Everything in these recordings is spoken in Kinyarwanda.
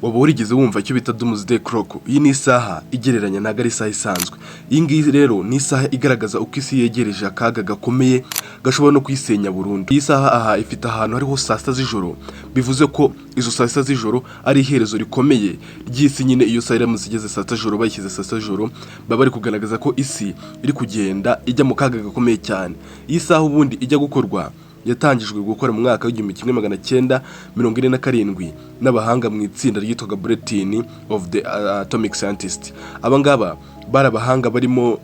waba urigeze wumva icyo bita Doomsday Clock? Iyi ni isaha igereranya ntago ari isaha isanzwe. Iyi ngiyi rero ni isaha igaragaza uko isi yegereje akaga gakomeye gashobora no kuyisenya burundu. Iyi saha aha ifite ahantu hariho saa sita z'ijoro, bivuze ko izo saa sita z'ijoro ari iherezo rikomeye ry'isi. Nyine iyo saa iramutse igeze saa sita z'ijoro, bayishyize saa sita z'ijoro, baba bari kugaragaza ko isi iri kugenda ijya mu kaga gakomeye cyane. Iyi saha ubundi ijya gukorwa yatangijwe gukora mu mwaka w'1947 n'abahanga mu itsinda ryitwaga Bulletin of the Atomic Scientists. Aba ngaba bari abahanga barimo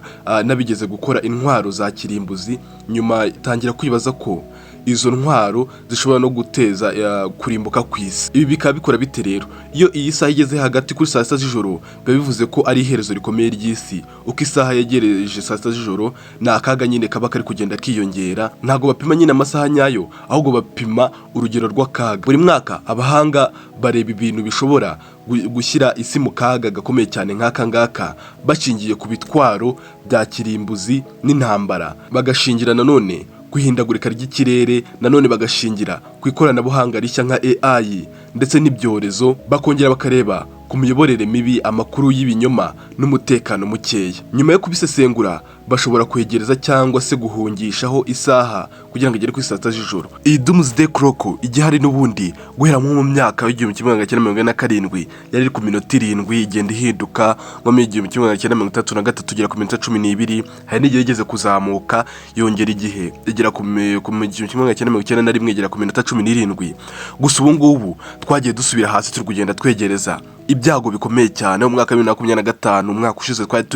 nabigeze gukora intwaro za kirimbuzi, nyuma tangira kwibaza ko izo ntwaro zishobora no guteza kurimbuka kw'isi. Ibi bikaba bikora bite rero? Iyo iyi saha igeze hagati kuri saa sita z'ijoro, bivuze ko ari iherezo rikomeye ry'isi. Uko isaha yegereje saa sita z'ijoro, ni akaga nyine kaba kari kugenda kiyongera. Ntago bapima nyine amasaha nyayo, ahubwo bapima urugero rw'akaga. Buri mwaka abahanga bareba ibintu bishobora gushyira isi mu kaga gakomeye cyane nk'aka ngaka, bashingiye ku bitwaro bya kirimbuzi n'intambara, bagashingira nanone guhindagurika ry'ikirere, nanone bagashingira ku ikoranabuhanga rishya nka AI ndetse n'ibyorezo, bakongera bakareba ku miyoborere mibi, amakuru y'ibinyoma n'umutekano mukeya. Nyuma yo kubisesengura, bashobora kwegereza cyangwa se guhungishaho isaha kugira ngo igere ku saa sita z'ijoro. Iyi Doomsday Clock igihari n'ubundi guhera mu myaka w'1947 yari iri ku minota 7, igenda ihinduka mu 1933 igera ku minota 12, hari n'igihe igeze kuzamuka yongera igihe igera ku 1991 igera ku minota 17. Gusa ubu ngubu twagiye dusubira hasi, turi kugenda twegereza ibyago bikomeye cyane. Mu mwaka wa 2025, umwaka ushize twari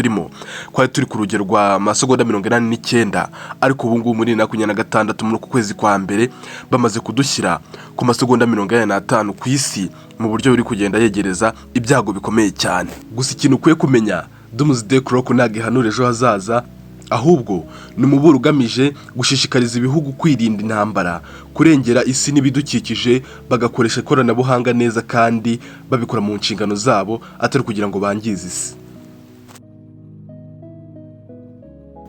turi ku rugero rwa masegonda 89, ariko ubu ngubu muri 2026 muri kwezi kwa mbere bamaze kudushyira ku masegonda 45 ku isi, mu buryo buri kugenda yegereza ibyago bikomeye cyane. Gusa ikintu ukwiye kumenya, Doomsday Clock ntago ihanura ejo hazaza, ahubwo ni umuburo ugamije gushishikariza ibihugu kwirinda intambara, kurengera isi n'ibidukikije, bagakoresha ikoranabuhanga neza kandi babikora mu nshingano zabo, atari kugira ngo bangize isi.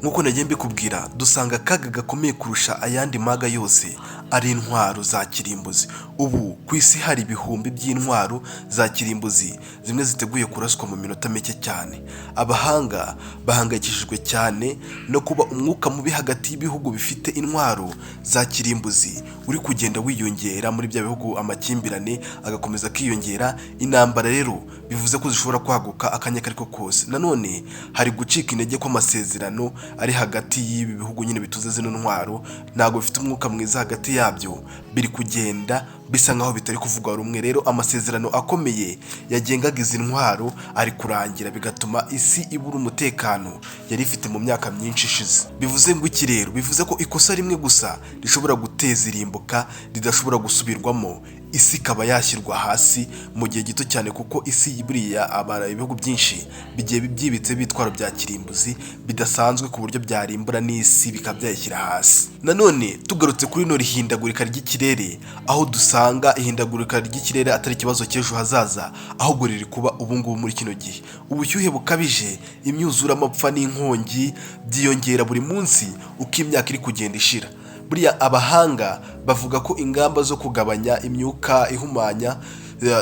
Nkuko nagiye mbikubwira, dusanga akaga gakomeye kurusha ayandi maga yose ari intwaro za kirimbuzi. Ubu ku isi hari ibihumbi by'intwaro za kirimbuzi, zimwe ziteguye kuraswa mu minota mike cyane. Abahanga bahangayikishijwe cyane no kuba umwuka mubi hagati y'ibihugu bifite intwaro za kirimbuzi uri kugenda wiyongera muri bya bihugu, amakimbirane agakomeza kwiyongera. Intambara rero bivuze ko zishobora kwaguka akanya kariko kose. Nanone hari gucika intege kw'amasezerano ari hagati y'ibi bihugu nyine bituze zino ntwaro, ntago bifite umwuka mwiza hagati yabyo, biri kugenda bisa nkaho bitari kuvugwa rumwe. Rero amasezerano akomeye yagengaga izi ntwaro ari kurangira, bigatuma isi ibura umutekano yari ifite mu myaka myinshi ishize. Bivuze ngo iki rero? Bivuze ko ikosa rimwe gusa rishobora guteza irimbuka ridashobora gusubirwamo, isi ikaba yashyirwa hasi mu gihe gito cyane, kuko isi buriya ibihugu byinshi bigiye byibitse bitwaro bya kirimbuzi bidasanzwe ku buryo byarimbura n'isi bikaba byayishyira hasi. Nanone tugarutse kuri no rihindagurika ry'ikirere, aho dusanga ihindagurika ry'ikirere atari ikibazo cy'ejo hazaza, ahubwo riri kuba ubu ngubu muri kino gihe. Ubushyuhe bukabije, imyuzure, amapfa n'inkongi byiyongera buri munsi uko imyaka iri kugenda ishira. Buriya abahanga bavuga ko ingamba zo kugabanya imyuka ihumanya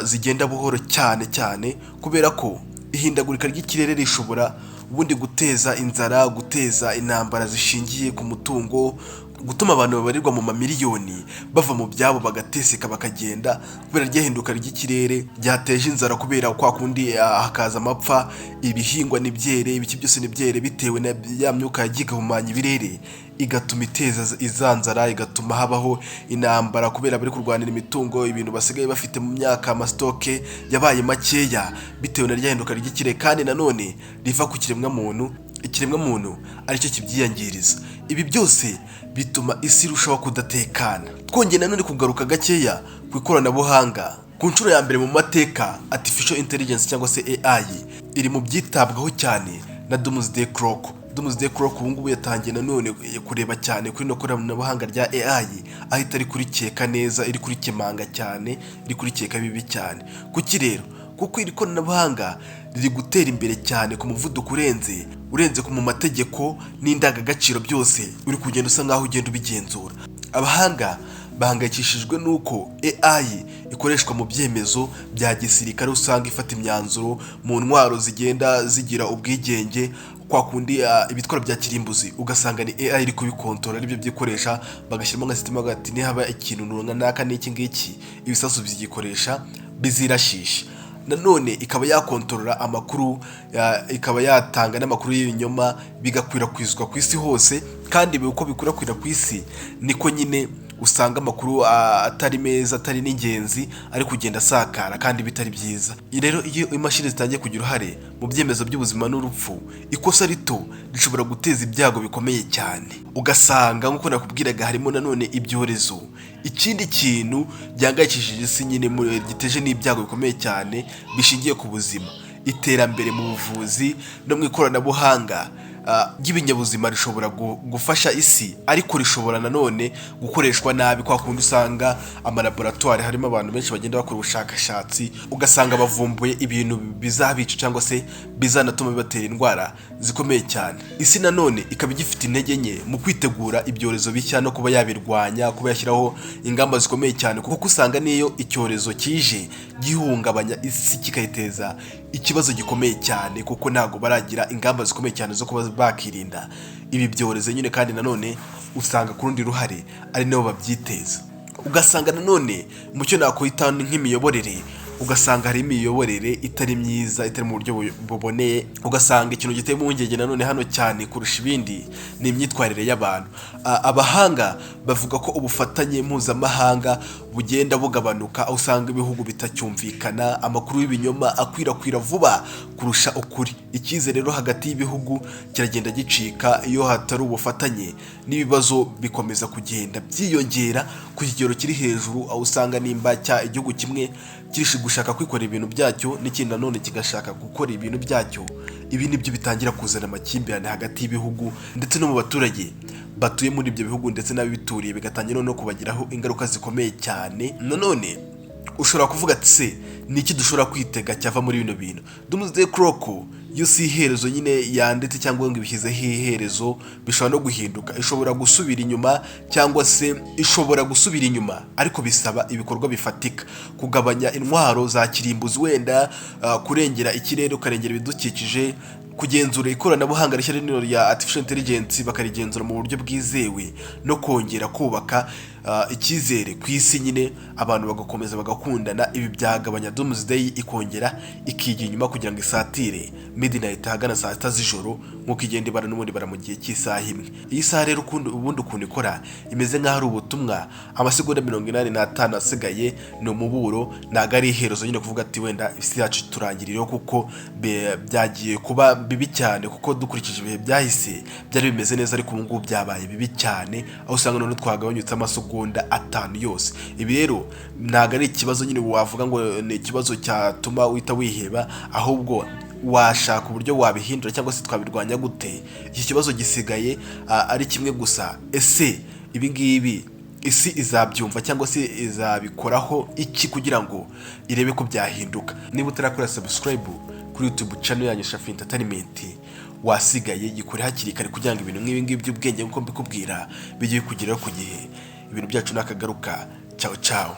zigenda buhoro cyane cyane, kubera ko ihindagurika ry'ikirere rishobora ubundi guteza inzara, guteza intambara zishingiye ku mutungo, gutuma abantu babarirwa mu mamiliyoni bava mu byabo bagateseka bakagenda, kubera ryahinduka ry'ikirere ryateje inzara, kubera kwa kundi hakaza amapfa, ibihingwa n'ibyere, ibiki byose n'ibyere, bitewe na ya myuka yagiye ihumanya ibirere, igatuma iteza izanzara, igatuma habaho intambara, kubera bari kurwanira imitungo, ibintu basigaye bafite mu myaka, amastoke yabaye makeya bitewe na ryahinduka ry'ikirere. Kandi nanone riva ku ikiremwamuntu aricyo kibyiyangiriza. Ibi byose bituma isi irushaho kudatekana. Twongeye nanone kugaruka gakeya ku ikoranabuhanga. Ku nshuro ya mbere mu mateka, artificial intelligence cyangwa se AI iri mu byitabwaho cyane na Doomsday Clock. Doomsday Clock ubu ngubu yatangiye nanone kureba cyane kuri no koranabuhanga rya AI, aho itari kurikeka neza, iri kurikemanga cyane, iri kurikeka bibi cyane. Kuki rero? Kuko iri koranabuhanga riri gutera imbere cyane ku muvuduko urenze mu mategeko n'indangagaciro byose uri kugenda usa nkaho ugenda ubigenzura. Abahanga bahangayikishijwe n'uko AI ikoreshwa mu byemezo bya gisirikare, usanga ifata imyanzuro mu ntwaro zigenda zigira ubwigenge kwa kundi ibitwaro bya kirimbuzi, ugasanga ni AI iri kubikontorora aribyo byikoresha, bagashyiramo nka system hagati nihaba ikintu runaka n'iki ngiki ibisasu byigikoresha bizirashisha. Nanone ikaba yakontorora amakuru, ikaba yatanga n'amakuru y'ibinyoma bigakwirakwizwa ku isi hose, kandi uko bikwirakwira ku isi niko nyine usanga amakuru atari meza, atari n'ingenzi, ari kugenda asakara kandi bitari byiza. Rero iyo imashini zitangiye kugira uruhare mu byemezo by'ubuzima n'urupfu, ikosa rito rishobora guteza ibyago bikomeye cyane. Ugasanga nk'uko nakubwiraga harimo nanone ibyorezo. Ikindi kintu gihangayikishije isi nyine giteje n'ibyago bikomeye cyane bishingiye ku buzima, iterambere mu buvuzi no mu ikoranabuhanga ry'ibinyabuzima rishobora gufasha isi, ariko rishobora nanone gukoreshwa nabi kwa kundi usanga amalaboratoire harimo abantu benshi bagenda bakora ubushakashatsi, ugasanga bavumbuye ibintu bizabica cyangwa se bizanatuma bibatera indwara zikomeye cyane. Isi nanone ikaba igifite intege nke mu kwitegura ibyorezo bishya no kuba yabirwanya, kuba yashyiraho ingamba zikomeye cyane, kuko usanga niyo icyorezo kije gihungabanya isi kikayiteza ikibazo gikomeye cyane, kuko ntago baragira ingamba zikomeye cyane zo kuba bakirinda ibi byorezo nyine. Kandi nanone usanga ku rundi ruhare ari nabo babyiteza. Ugasanga nanone mu cyo nakwita nk'imiyoborere, ugasanga hari imiyoborere itari myiza, itari mu buryo buboneye. Ugasanga ikintu giteye impungenge nanone hano cyane kurusha ibindi ni imyitwarire y'abantu. Abahanga bavuga ko ubufatanye mpuzamahanga bugenda bugabanuka, aho usanga ibihugu bitacyumvikana, amakuru y'ibinyoma akwirakwira vuba kurusha ukuri. Icyizere rero hagati y'ibihugu kiragenda gicika iyo hatari ubufatanye, n'ibibazo bikomeza kugenda byiyongera ku kigero kiri hejuru, aho usanga nimba igihugu kimwe kirishi gushaka kwikorera ibintu byacyo, n'ikindi nanone kigashaka gukora ibintu byacyo, ibi nibyo bitangira kuzana amakimbirane hagati y'ibihugu ndetse no mu baturage batuye muri ibyo bihugu ndetse n'abibituriye, bigatangira no kubagiraho ingaruka zikomeye cyane. Nanone ushobora kuvuga ati se niki dushobora kwitega cyava muri bino bintu? Doomsday Clock yo si iherezo nyine yanditse cyangwa ngo ibishyizeho iherezo, bishobora no guhinduka, ishobora gusubira inyuma cyangwa se ishobora gusubira inyuma, ariko bisaba ibikorwa bifatika, kugabanya intwaro za kirimbuzi, wenda kurengera ikirere, ukarengera ibidukikije, kugenzura ikoranabuhanga rishya rino rya artificial intelligence bakarigenzura mu buryo bwizewe, no kongera kubaka icyizere ku isi nyine, abantu bagakomeza bagakundana. Ibi byagabanya Doomsday ikongera ikigira inyuma kugira ngo isatire midnight hagana saa 6 z'ijoro, nk'uko igenda ibara n'ubundi bara mu gihe cy'isaha imwe. Iyi saha rero ubundi ukuntu ikora imeze nk'aho ari ubutumwa, amasegonda 85 asigaye ni umuburo, ntago ari iherezo nyine kuvuga ati wenda isi yacu turangirireho, kuko byagiye kuba bibi cyane, kuko dukurikije ibihe byahise byari bimeze neza, ariko ubu ngubu byabaye bibi cyane, aho usanga none twagabanyutse amasegonda 5 yose. Ibi rero ntago ari ikibazo nyine wavuga ngo ni ikibazo cyatuma uhita wiheba, ahubwo washaka uburyo wabihindura cyangwa se twabirwanya gute. Iki kibazo gisigaye ari kimwe gusa, ese ibi ngibi isi izabyumva cyangwa se izabikoraho iki kugira ngo irebe ko byahinduka? Niba utarakora subscribe kuri YouTube channel yanyu Shafi Entertainment, wasigaye gikore hakiri kare kugira ngo ibintu nk'ibi ngibi by'ubwenge nkuko mbikubwira bijye kugeraho ku gihe. Ibintu byacu nakagaruka. Ciao ciao.